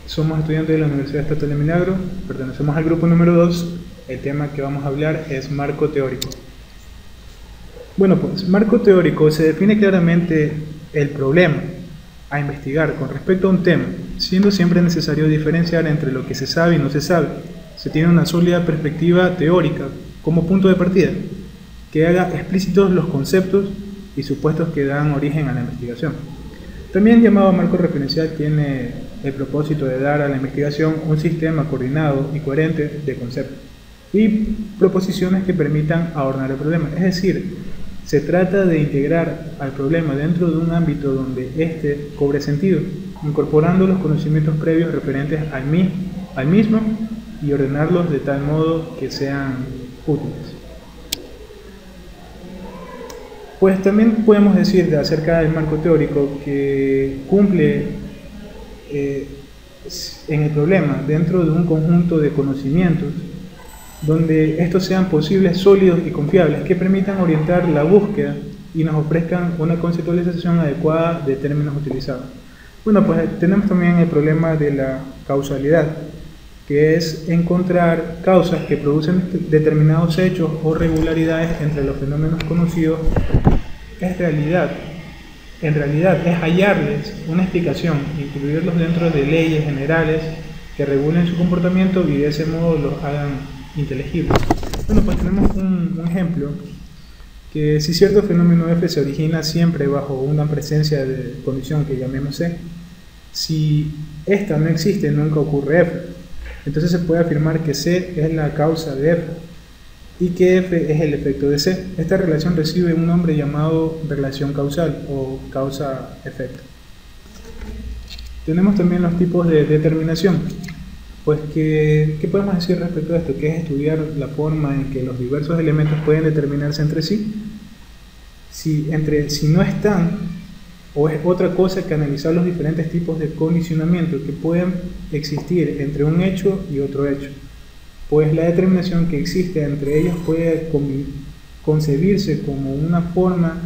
Somos estudiantes de la Universidad Estatal de Milagro, pertenecemos al grupo número 2. El tema que vamos a hablar es marco teórico. Bueno, pues marco teórico se define claramente el problema a investigar con respecto a un tema, siendo siempre necesario diferenciar entre lo que se sabe y no se sabe. Se tiene una sólida perspectiva teórica como punto de partida, que haga explícitos los conceptos y supuestos que dan origen a la investigación. También llamado marco referencial tiene el propósito de dar a la investigación un sistema coordinado y coherente de conceptos y proposiciones que permitan abordar el problema. Es decir, se trata de integrar al problema dentro de un ámbito donde éste cobre sentido, incorporando los conocimientos previos referentes al mismo y ordenarlos de tal modo que sean útiles. Pues también podemos decir acerca del marco teórico que cumple en el problema dentro de un conjunto de conocimientos donde estos sean posibles, sólidos y confiables, que permitan orientar la búsqueda y nos ofrezcan una conceptualización adecuada de términos utilizados. Bueno, pues tenemos también el problema de la causalidad, que es encontrar causas que producen determinados hechos o regularidades entre los fenómenos conocidos. En realidad es hallarles una explicación, incluirlos dentro de leyes generales que regulen su comportamiento y de ese modo los hagan inteligibles. Bueno, pues tenemos un ejemplo, que si cierto fenómeno F se origina siempre bajo una presencia de condición que llamemos C, si esta no existe nunca ocurre F. Entonces se puede afirmar que C es la causa de F y que F es el efecto de C. Esta relación recibe un nombre llamado relación causal o causa-efecto. Tenemos también los tipos de determinación. Pues, ¿qué podemos decir respecto a esto? Que es estudiar la forma en que los diversos elementos pueden determinarse entre sí. Si no están, o es otra cosa que analizar los diferentes tipos de condicionamiento que pueden existir entre un hecho y otro hecho. Pues la determinación que existe entre ellos puede concebirse como una forma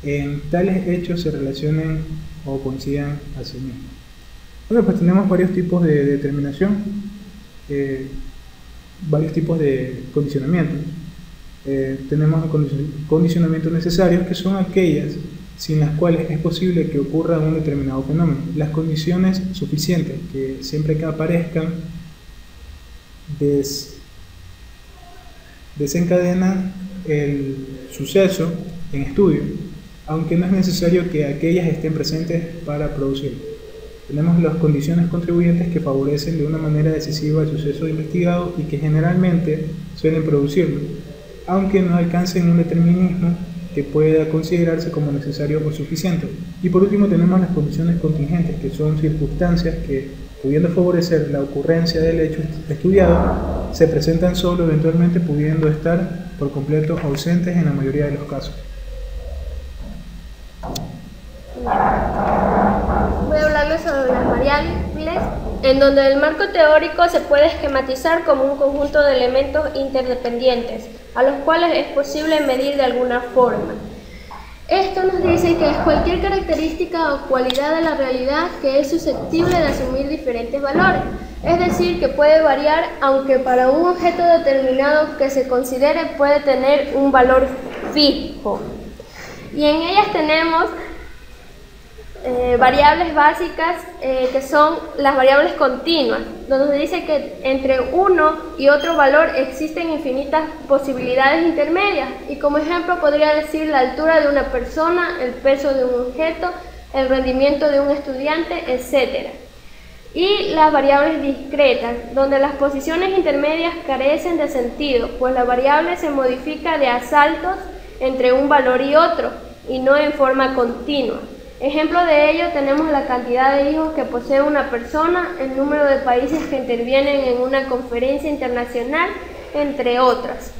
en tales hechos se relacionen o coincidan a sí mismos. Bueno, pues tenemos varios tipos de determinación, varios tipos de condicionamientos. Tenemos condicionamientos necesarios, que son aquellas sin las cuales es posible que ocurra un determinado fenómeno. Las condiciones suficientes, que siempre que aparezcan desencadenan el suceso en estudio, aunque no es necesario que aquellas estén presentes para producirlo. Tenemos las condiciones contribuyentes que favorecen de una manera decisiva el suceso investigado y que generalmente suelen producirlo, aunque no alcancen un determinismo que pueda considerarse como necesario o suficiente. Y por último tenemos las condiciones contingentes, que son circunstancias que, pudiendo favorecer la ocurrencia del hecho estudiado, se presentan solo, eventualmente pudiendo estar por completo ausentes en la mayoría de los casos. Voy a hablarles sobre las variables, en donde el marco teórico se puede esquematizar como un conjunto de elementos interdependientes, a los cuales es posible medir de alguna forma. Esto nos dice que es cualquier característica o cualidad de la realidad que es susceptible de asumir diferentes valores, es decir, que puede variar, aunque para un objeto determinado que se considere puede tener un valor fijo. Y en ellas tenemos variables básicas que son las variables continuas, donde se dice que entre uno y otro valor existen infinitas posibilidades intermedias, y como ejemplo podría decir la altura de una persona, el peso de un objeto, el rendimiento de un estudiante, etc. Y las variables discretas, donde las posiciones intermedias carecen de sentido, pues la variable se modifica de a saltos entre un valor y otro, y no en forma continua. Ejemplo de ello tenemos la cantidad de hijos que posee una persona, el número de países que intervienen en una conferencia internacional, entre otras.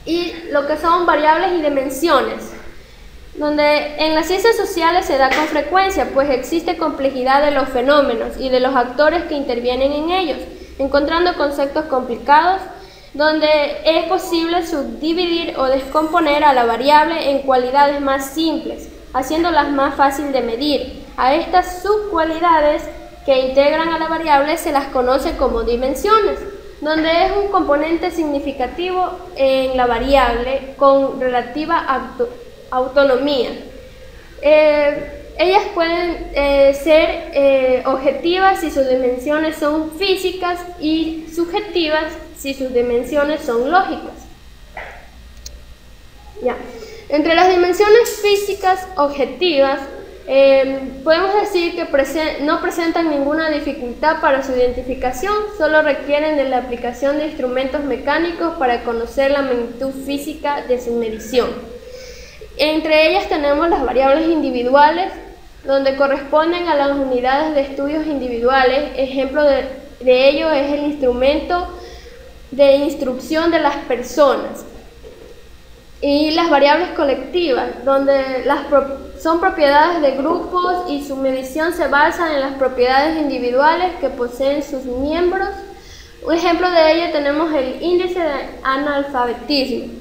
Y lo que son variables y dimensiones, donde en las ciencias sociales se da con frecuencia, pues existe complejidad de los fenómenos y de los actores que intervienen en ellos, encontrando conceptos complicados, donde es posible subdividir o descomponer a la variable en cualidades más simples, haciéndolas más fácil de medir. A estas subcualidades que integran a la variable se las conoce como dimensiones, donde es un componente significativo en la variable con relativa autonomía. Ellas pueden ser objetivas si sus dimensiones son físicas y subjetivas si sus dimensiones son lógicas. Ya. Entre las dimensiones físicas objetivas, podemos decir que no presentan ninguna dificultad para su identificación, solo requieren de la aplicación de instrumentos mecánicos para conocer la magnitud física de su medición. Entre ellas tenemos las variables individuales, donde corresponden a las unidades de estudios individuales. Ejemplo de ello es el instrumento de instrucción de las personas. Y las variables colectivas, donde son propiedades de grupos y su medición se basa en las propiedades individuales que poseen sus miembros. Un ejemplo de ello tenemos el índice de analfabetismo.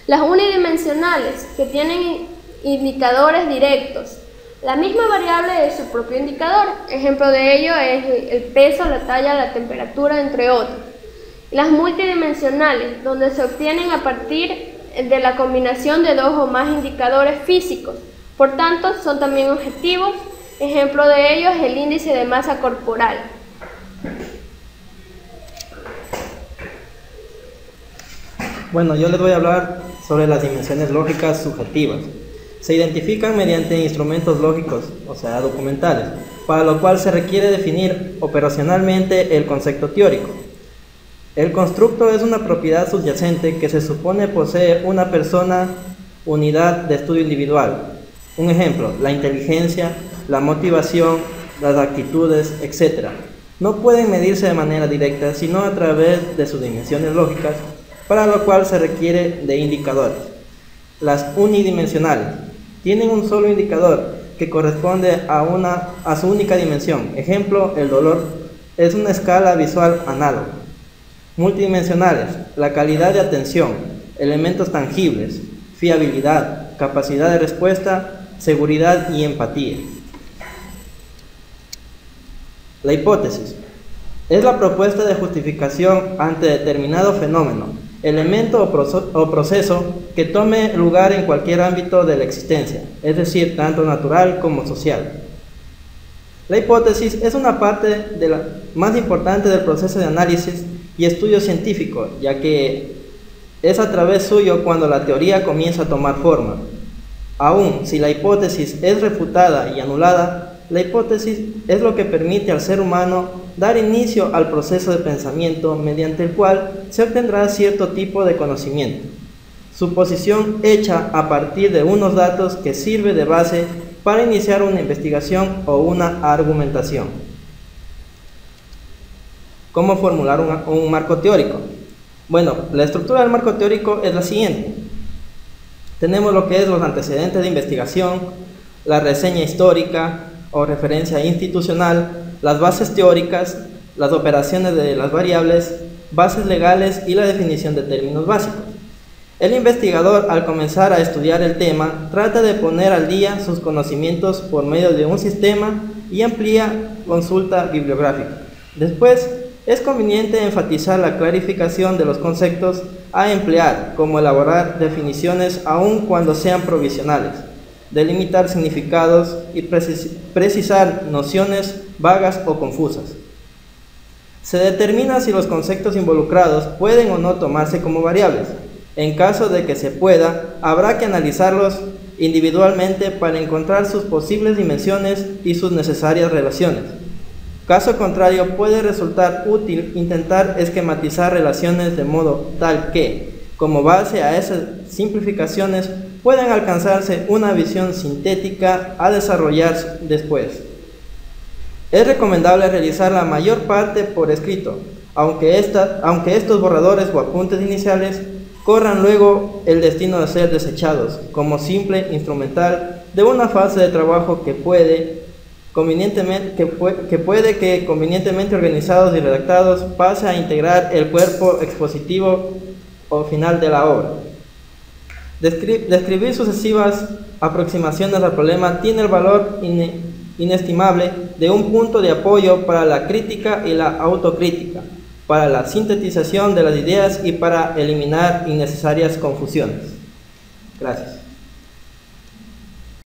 Las unidimensionales, que tienen indicadores directos. La misma variable es su propio indicador. Ejemplo de ello es el peso, la talla, la temperatura, entre otros. Las multidimensionales, donde se obtienen a partir de la combinación de dos o más indicadores físicos. Por tanto, son también objetivos. Ejemplo de ello es el índice de masa corporal. Bueno, yo les voy a hablar sobre las dimensiones lógicas subjetivas. Se identifican mediante instrumentos lógicos, o sea, documentales, para lo cual se requiere definir operacionalmente el concepto teórico. El constructo es una propiedad subyacente que se supone posee una persona, unidad de estudio individual. Un ejemplo, la inteligencia, la motivación, las actitudes, etc. No pueden medirse de manera directa, sino a través de sus dimensiones lógicas, para lo cual se requiere de indicadores. Las unidimensionales tienen un solo indicador que corresponde a su única dimensión. Ejemplo, el dolor es una escala visual análoga. Multidimensionales, la calidad de atención, elementos tangibles, fiabilidad, capacidad de respuesta, seguridad y empatía. La hipótesis es la propuesta de justificación ante determinado fenómeno, elemento o proceso que tome lugar en cualquier ámbito de la existencia, es decir, tanto natural como social. La hipótesis es una parte más importante del proceso de análisis y estudio científico, ya que es a través suyo cuando la teoría comienza a tomar forma. Aún si la hipótesis es refutada y anulada, la hipótesis es lo que permite al ser humano dar inicio al proceso de pensamiento mediante el cual se obtendrá cierto tipo de conocimiento. Suposición hecha a partir de unos datos que sirve de base para iniciar una investigación o una argumentación. ¿Cómo formular un marco teórico? Bueno, la estructura del marco teórico es la siguiente. Tenemos lo que es los antecedentes de investigación, la reseña histórica o referencia institucional, las bases teóricas, las operaciones de las variables, bases legales y la definición de términos básicos. El investigador, al comenzar a estudiar el tema, trata de poner al día sus conocimientos por medio de un sistema y amplía consulta bibliográfica. Después, es conveniente enfatizar la clarificación de los conceptos a emplear, como elaborar definiciones aun cuando sean provisionales, delimitar significados y precisar nociones vagas o confusas. Se determina si los conceptos involucrados pueden o no tomarse como variables. En caso de que se pueda, habrá que analizarlos individualmente para encontrar sus posibles dimensiones y sus necesarias relaciones. Caso contrario, puede resultar útil intentar esquematizar relaciones de modo tal que, como base a esas simplificaciones, puedan alcanzarse una visión sintética a desarrollar después. Es recomendable realizar la mayor parte por escrito, aunque estos borradores o apuntes iniciales corran luego el destino de ser desechados como simple instrumental de una fase de trabajo que puede convenientemente organizados y redactados pase a integrar el cuerpo expositivo o final de la obra. Describir sucesivas aproximaciones al problema tiene el valor inestimable de un punto de apoyo para la crítica y la autocrítica, para la sintetización de las ideas y para eliminar innecesarias confusiones. Gracias.